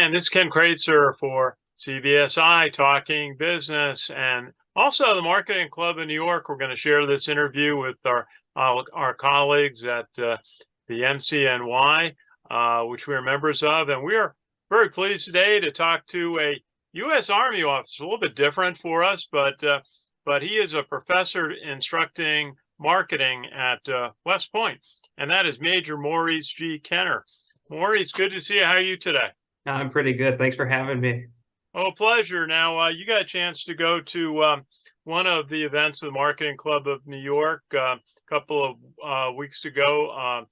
And this is Ken Kraetzer for CBSI Talking Business, and also the Marketing Club in New York. We're going to share this interview with our colleagues at the MCNY, which we are members of, and we are very pleased today to talk to a U.S. Army officer. A little bit different for us, but he is a professor instructing marketing at West Point, and that is Major Maurice G. Kenner. Maurice, good to see you. How are you today? I'm pretty good. Thanks for having me. Oh, pleasure. Now, you got a chance to go to one of the events of the Marketing Club of New York a couple of weeks ago,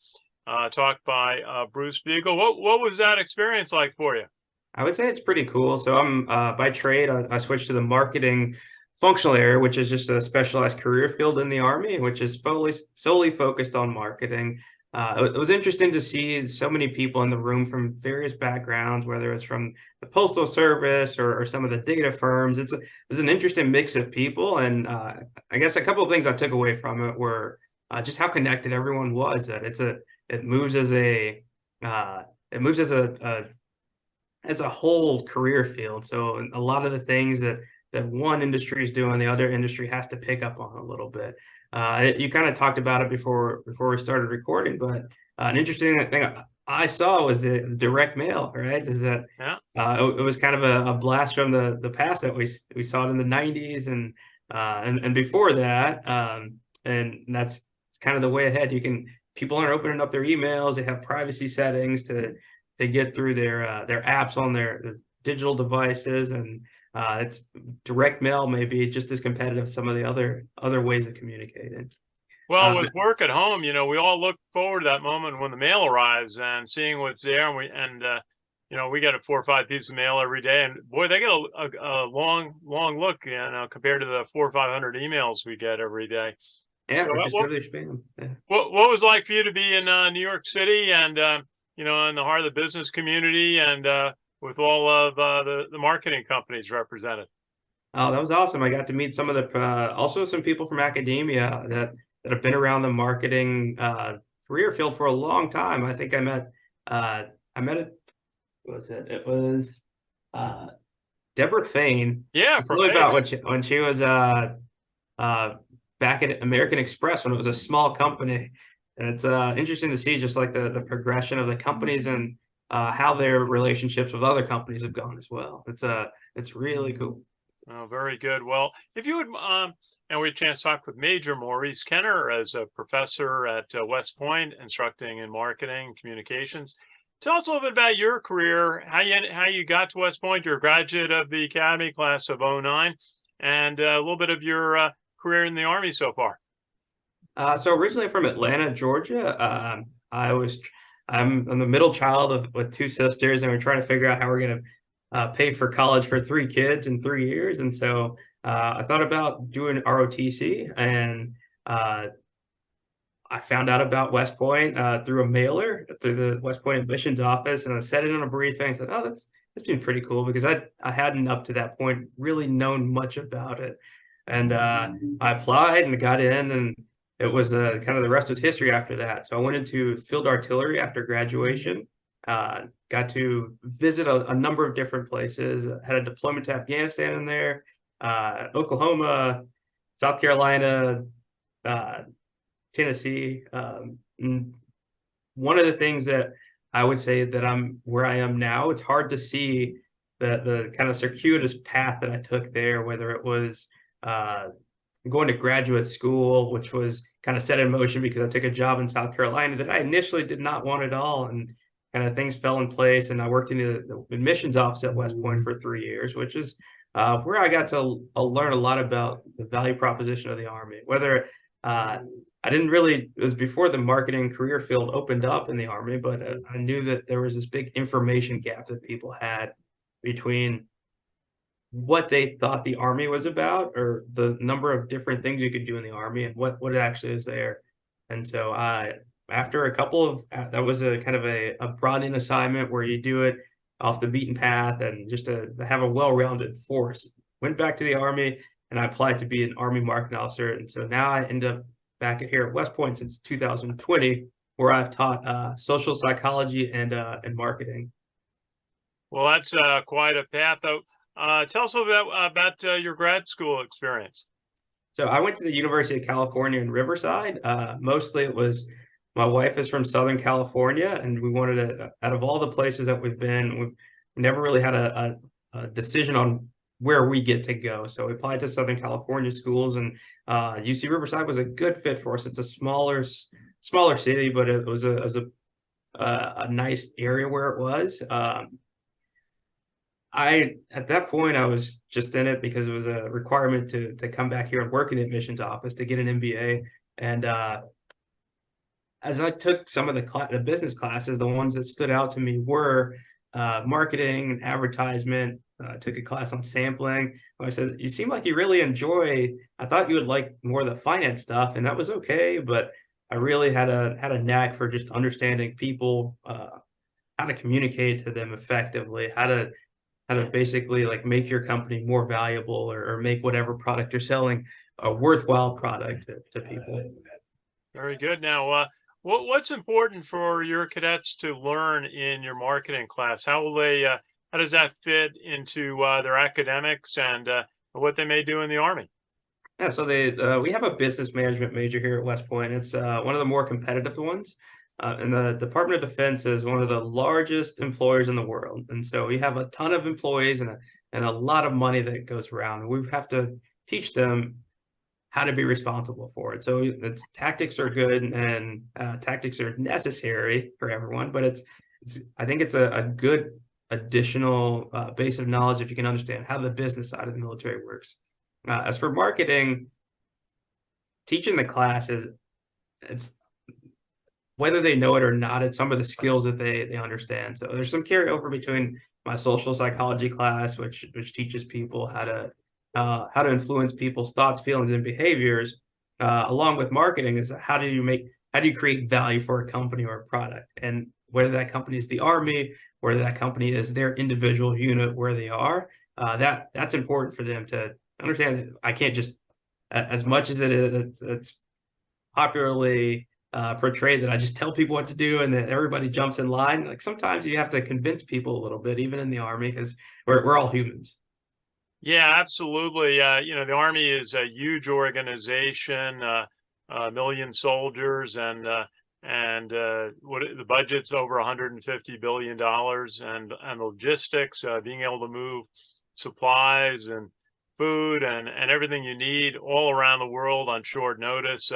talked by Bruce Biegel. What was that experience like for you? I would say it's pretty cool. So I'm by trade, I switched to the marketing functional area, which is just a specialized career field in the Army, which is solely focused on marketing. It was interesting to see so many people in the room from various backgrounds, whether it's from the Postal Service or some of the data firms. It was an interesting mix of people. And I guess a couple of things I took away from it were just how connected everyone was, that it moves as a whole career field. So a lot of the things that one industry is doing, the other industry has to pick up on a little bit. You kind of talked about it before we started recording, but an interesting thing I saw was the direct mail, right? Is that it was kind of a blast from the past that we saw it in the 90s and before that. And that's kind of the way ahead. People aren't opening up their emails. They have privacy settings to get through their apps on their digital devices, and it's direct mail may be just as competitive as some of the other ways of communicating. Well, with work at home, we all look forward to that moment when the mail arrives and seeing what's there, and we get 4 or 5 pieces of mail every day, and boy, they get a long look, compared to the 400 or 500 emails we get every day. Yeah, so, just go to their spam. Yeah. What was it like for you to be in New York City and in the heart of the business community and with all of the marketing companies represented? Oh, that was awesome. I got to meet some of also some people from academia that have been around the marketing career field for a long time. I think I met it. What was it? It was Deborah Fain. Yeah, really about when she was back at American Express when it was a small company. And it's interesting to see just like the progression of the companies and how their relationships with other companies have gone as well. It's really cool. Oh, very good. Well, if you would, and we had a chance to talk with Major Maurice Kenner as a professor at West Point, instructing in marketing and communications. Tell us a little bit about your career, how you got to West Point. You're a graduate of the Academy class of '09, and a little bit of your career in the Army so far. So originally from Atlanta, Georgia. I'm the middle child with 2 sisters, and we're trying to figure out how we're going to pay for college for 3 kids in 3 years. And so I thought about doing ROTC, and I found out about West Point through a mailer through the West Point admissions office, and I said it in a briefing. I said, "Oh, that's been pretty cool," because I hadn't up to that point really known much about it. And I applied and got in, and it was kind of the rest was history after that. So I went into field artillery after graduation, got to visit a number of different places, had a deployment to Afghanistan in there, Oklahoma, South Carolina, Tennessee. One of the things that I would say that I'm where I am now, it's hard to see the kind of circuitous path that I took there, whether it was going to graduate school, which was kind of set in motion because I took a job in South Carolina that I initially did not want at all. And kind of things fell in place. And I worked in the admissions office at West Point for 3 years, which is where I got to learn a lot about the value proposition of the Army. Whether I didn't really, it was before the marketing career field opened up in the Army, but I knew that there was this big information gap that people had between what they thought the Army was about, or the number of different things you could do in the Army, and what actually is there. And so after a couple of, that was a kind of a brought-in assignment where you do it off the beaten path and just to have a well-rounded force. Went back to the Army, and I applied to be an Army marketing officer. And so now I end up back here at West Point since 2020, where I've taught social psychology and marketing. Well, that's quite a path, though. Tell us a little bit about your grad school experience. So I went to the University of California in Riverside. Mostly it was my wife is from Southern California, and we wanted to, out of all the places that we've been, we've never really had a decision on where we get to go. So we applied to Southern California schools, and UC Riverside was a good fit for us. It's a smaller city, but it was a nice area where it was. At that point I was just in it because it was a requirement to come back here and work in the admissions office to get an MBA. And as I took some of the business classes, the ones that stood out to me were marketing and advertisement. Took a class on sampling. I said, "You seem like you really enjoy." I thought you would like more of the finance stuff, and that was okay. But I really had a knack for just understanding people, how to communicate to them effectively, how to basically like make your company more valuable, or make whatever product you're selling a worthwhile product to people. Very good. Now, what's important for your cadets to learn in your marketing class? How will they? How does that fit into their academics and what they may do in the Army? Yeah, so we have a business management major here at West Point. It's one of the more competitive ones. And the Department of Defense is one of the largest employers in the world. And so we have a ton of employees and a lot of money that goes around. We have to teach them how to be responsible for it. So it's tactics are good, and tactics are necessary for everyone, but I think it's a good additional base of knowledge if you can understand how the business side of the military works. As for marketing, teaching the classes, it's whether they know it or not, it's some of the skills that they understand. So there's some carryover between my social psychology class, which teaches people how to influence people's thoughts, feelings, and behaviors, along with marketing is how do you create value for a company or a product, and whether that company is the Army, whether that company is their individual unit where they are, that's important for them to understand that I can't just, as much as it's popularly portrayed that I just tell people what to do and that everybody jumps in line. Like sometimes you have to convince people a little bit, even in the Army, because we're all humans. Yeah, absolutely. The Army is a huge organization, a million soldiers, and what the budget's over 150 billion dollars, and logistics, being able to move supplies and food and everything you need all around the world on short notice.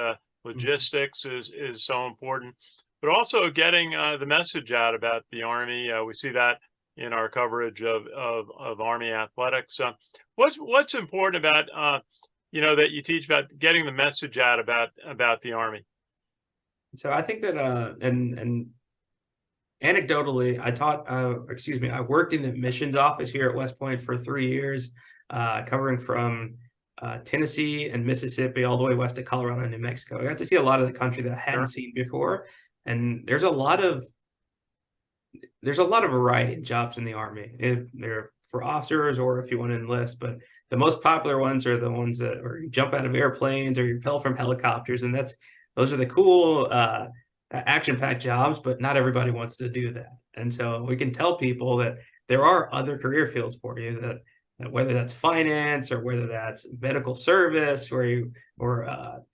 Logistics is so important, but also getting the message out about the Army. We see that in our coverage of Army athletics. What's important about that you teach about getting the message out about the Army? So I think that and anecdotally, I worked in the admissions office here at West Point for 3 years, covering from Tennessee and Mississippi all the way west to Colorado and New Mexico. I got to see a lot of the country that I hadn't Sure. seen before, and there's a lot of variety in jobs in the Army. They're for officers or if you want to enlist, but the most popular ones are the ones that or you jump out of airplanes or you rappel from helicopters, and those are the cool action-packed jobs, but not everybody wants to do that. And so we can tell people that there are other career fields for you that whether that's finance or whether that's medical service or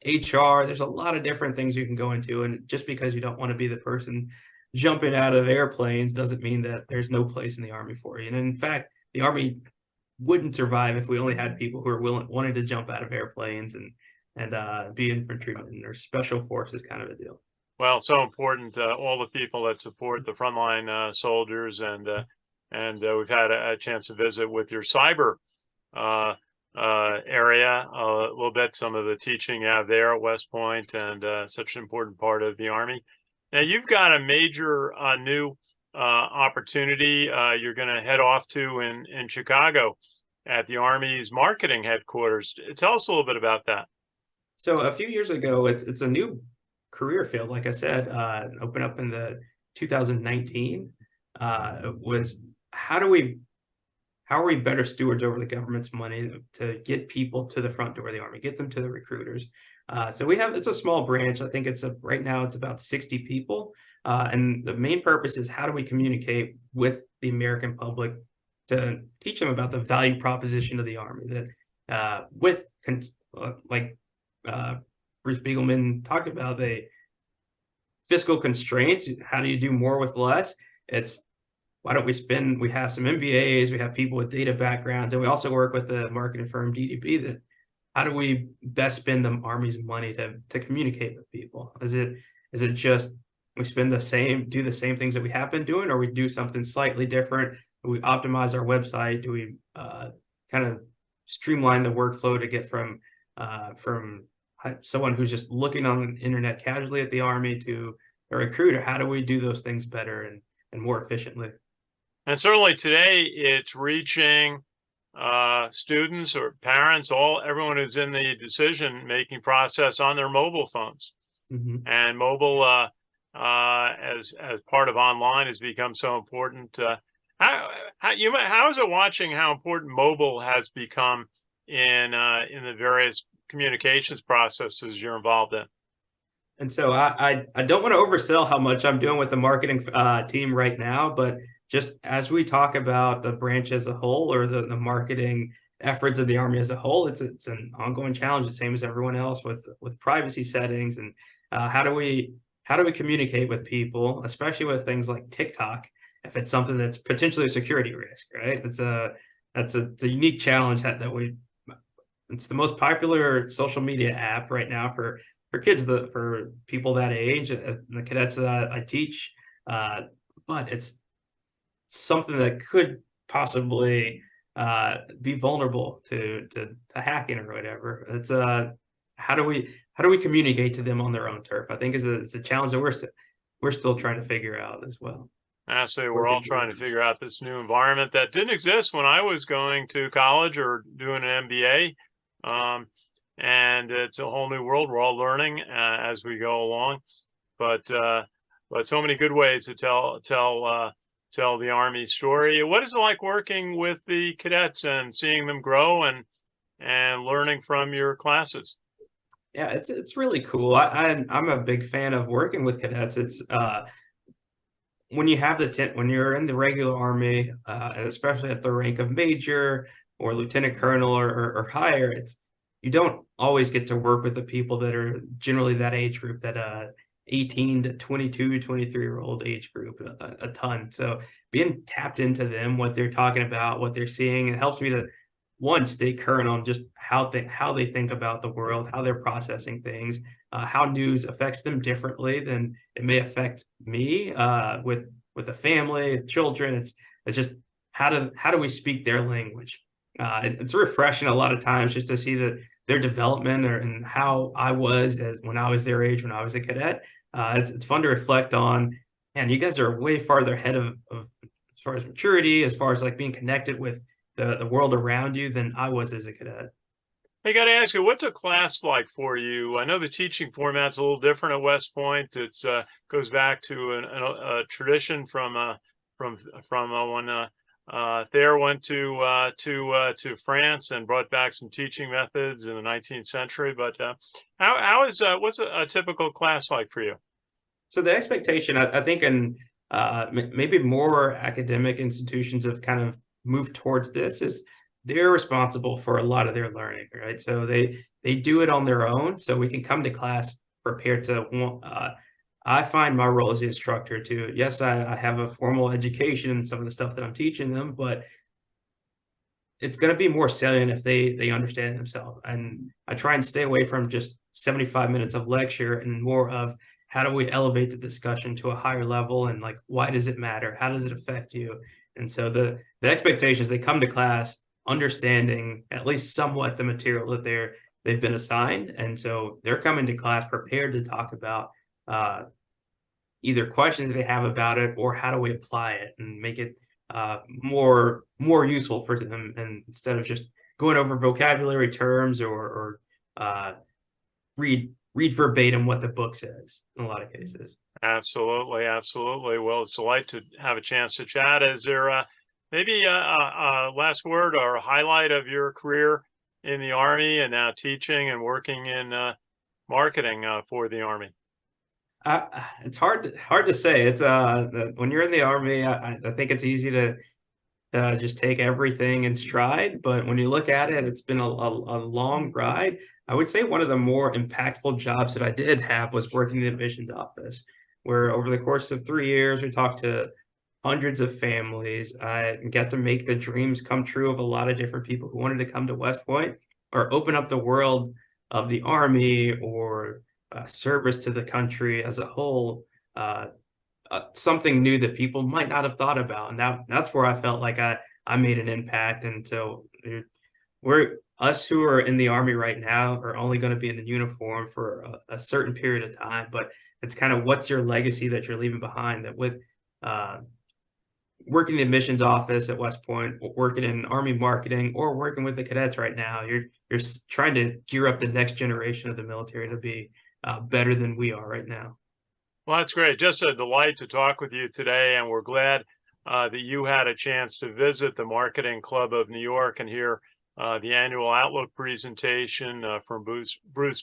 HR, there's a lot of different things you can go into. And just because you don't want to be the person jumping out of airplanes doesn't mean that there's no place in the Army for you. And in fact, the Army wouldn't survive if we only had people who are wanting to jump out of airplanes and be infantrymen or special forces kind of a deal. Well, so important, all the people that support the frontline soldiers, and we've had a chance to visit with your cyber area a little bit, some of the teaching you have there at West Point, and such an important part of the Army. Now, you've got a major new opportunity you're going to head off to in Chicago at the Army's marketing headquarters. Tell us a little bit about that. So a few years ago, it's a new career field. Like I said, opened up in the 2019. Was how are we better stewards over the government's money to get people to the front door of the Army, get them to the recruiters. So it's a small branch. I think right now it's about 60 people. And the main purpose is how do we communicate with the American public, to teach them about the value proposition of the Army. That like Bruce Biegelman talked about, the fiscal constraints. How do you do more with less? It's, why don't we have some MBAs, we have people with data backgrounds, and we also work with the marketing firm DDB, that how do we best spend the Army's money to communicate with people? Is it just we do the same things that we have been doing, or we do something slightly different? Do we optimize our website? Do we kind of streamline the workflow to get from someone who's just looking on the internet casually at the Army to a recruiter? How do we do those things better and more efficiently? And certainly today it's reaching students or parents, everyone who's in the decision-making process on their mobile phones. Mm-hmm. And mobile, as part of online, has become so important. How is it watching how important mobile has become in the various communications processes you're involved in? And so I don't want to oversell how much I'm doing with the marketing team right now, but just as we talk about the branch as a whole, or the marketing efforts of the Army as a whole, it's an ongoing challenge, the same as everyone else, with privacy settings. And how do we communicate with people, especially with things like TikTok, if it's something that's potentially a security risk, right? It's a unique challenge it's the most popular social media app right now for kids, for people that age, the cadets that I teach. But it's something that could possibly be vulnerable to hacking or whatever. It's how do we communicate to them on their own turf? I think it's a challenge that we're still trying to figure out as well. Absolutely, we're all trying to figure out this new environment that didn't exist when I was going to college or doing an MBA. And it's a whole new world. We're all learning as we go along, but so many good ways to tell the Army story. What is it like working with the cadets and seeing them grow and learning from your classes? Yeah, it's really cool. I'm a big fan of working with cadets. It's when you're in the regular Army, and especially at the rank of major or lieutenant colonel or higher, you don't always get to work with the people that are generally that age group, that 18 to 22, 23-year-old age group, a ton. So being tapped into them, what they're talking about, what they're seeing, it helps me to, one, stay current on just how they think about the world, how they're processing things, how news affects them differently than it may affect me, with a family, children. It's just how do we speak their language? It's refreshing a lot of times just to see their development, and how I was when I was their age, when I was a cadet. It's fun to reflect on, and you guys are way farther ahead of as far as maturity, as far as like being connected with the world around you, than I was as a cadet. I got to ask you, what's a class like for you? I know the teaching format's a little different at West Point. It's goes back to a tradition from when Thayer went to France and brought back some teaching methods in the 19th century. But what's a typical class like for you? So the expectation, I think, in maybe more academic institutions have kind of moved towards this, is they're responsible for a lot of their learning, right? So they do it on their own. So we can come to class prepared to. I find my role as the instructor to, yes, I have a formal education in some of the stuff that I'm teaching them, but it's going to be more salient if they understand it themselves. And I try and stay away from just 75 minutes of lecture, and more of, how do we elevate the discussion to a higher level, and like, why does it matter? How does it affect you? And so the expectations, they come to class understanding at least somewhat the material that they've been assigned. And so they're coming to class prepared to talk about either questions they have about it, or how do we apply it and make it more useful for them, and instead of just going over vocabulary terms, or read verbatim what the book says in a lot of cases. Absolutely, absolutely. Well, it's a delight to have a chance to chat. Is there maybe a last word or a highlight of your career in the Army and now teaching and working in marketing for the Army? It's hard to say. It's when you're in the Army, I think it's easy to just take everything in stride. But when you look at it, it's been a long ride. I would say one of the more impactful jobs that I did have was working in the admissions office, where over the course of 3 years, we talked to hundreds of families. I got to make the dreams come true of a lot of different people who wanted to come to West Point or open up the world of the Army or service to the country as a whole. Something new that people might not have thought about, and that's where I felt like I made an impact. And so we're us who are in the Army right now are only going to be in the uniform for a certain period of time, but it's kind of what's your legacy that you're leaving behind. That with uh, working in the admissions office at West Point, working in Army marketing, or working with the cadets right now, you're trying to gear up the next generation of the military to be better than we are right now. Well, that's great. Just a delight to talk with you today, and we're glad that you had a chance to visit the Marketing Club of New York and hear the annual Outlook presentation from Bruce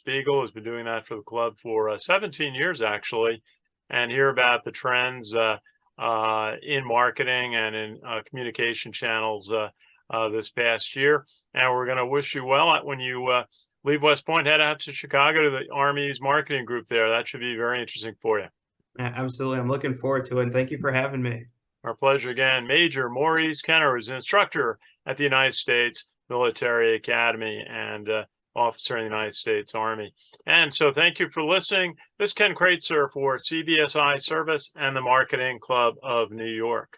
Biegel, who's been doing that for the club for 17 years, actually, and hear about the trends in marketing and in communication channels this past year. And we're going to wish you well when you leave West Point, head out to Chicago to the Army's marketing group there. That should be very interesting for you. Absolutely. I'm looking forward to it. And thank you for having me. Our pleasure again. Major Maurice Kenner is an instructor at the United States Military Academy and officer in the United States Army. And so thank you for listening. This is Ken Kraetzer for CBSI Service and the Marketing Club of New York.